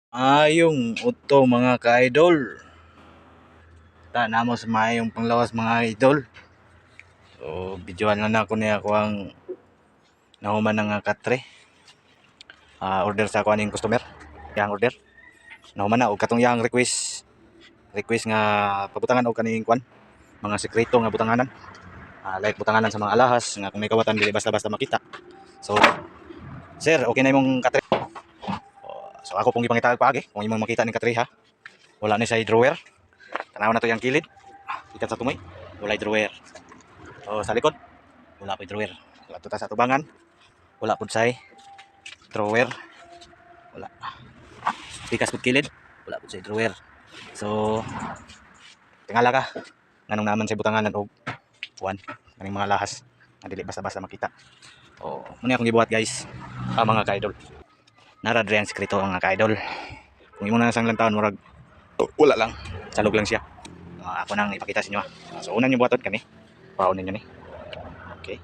Ayong uto mga ka-idol. Ta namo sa mayong panglawas mga idol. So videoan lang ako niya ako ang nahuman ng katre. Order sa ako aning customer. Yang order. Nahuman na og katong yang request nga pabutangan og kaning kwan. Mga sekreto nga butanganan. Like butanganan sa mga alahas nga kung may kawatan dili basta-basta makita. So sir, okay na imong katre. So ako pong ipangitag paagi kung imong makita ning katre ha. Wala ni sa drawer. Tanaw na to yung kilid. Ikat sa tumoy. Wala drawer. So sa likod, wala pa drawer. Wala to ta sa tubangan. Wala pud say drawer. Wala. Pikas pud kilid. Wala pud say drawer. So tingala ka. Nganong naman sa butanganan og kuan kaning mga lahas nga dili basta-basta makita. Muna akong gibuhat guys. Mga ka-idol. Nara dre ang sekreto mga ka-idol. Kung imo na sang lantaon murag wala lang. Salog lang siya. Ako nang ipakita sa inyo. So unang yung buhaton kani. Paunin nyo ni. Okay.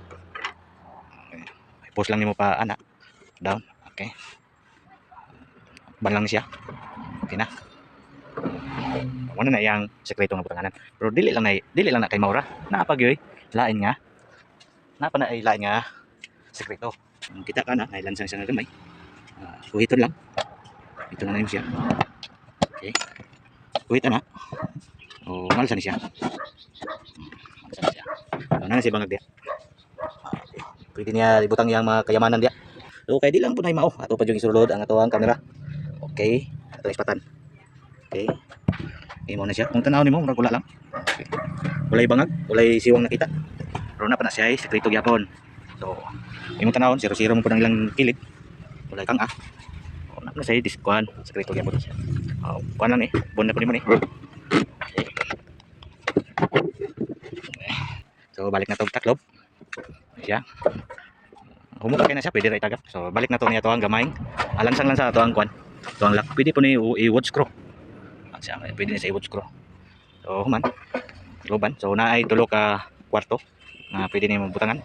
Post lang nimo pa ana. Down. Okay. Ban lang siya. Okay na. Ano na yang sekreto nga butanganan. Pero dili lang na kay Maura. Naapagyoy lain nga. Napa na ay lain nga sekreto. Kita ka na ay lansang siya nga gamay. Kuhiton lang. Ito na yun siya. Okay. Kuhiton na. Malsa ni siya. Malsa ni siya. Na siya bangag dia. Okay. Pwede niya ibutang yang mga kayamanan dia. So kay di lang po na mao. Ato pa yung isulod ang ato ang camera. Okay. Ato ispatan. Okay. Imo na siya. Kung tanaw nimo murag wala lang. Okay. Walay bangag, walay siwang nakita. Pero na pa na siya ay sekreto gyapon. So imo tanawon 0-0 mo po ng ilang kilid. Walay kang na pa na siya diskuan sekreto gyapon. Kuan lang bon na po nimo ni. Okay. So balik na tog taklob. Siya. Humuka kay na siya, pwede ra itagap. So balik na to niya to ang gamay. Alansang lang sa to ang kwan. To ang lock. Pwede po ni i-wood screw. Siya, pwede na sa i-wood screw. So human. Loban. So naay tulo ka kwarto na pwede ni mo butangan.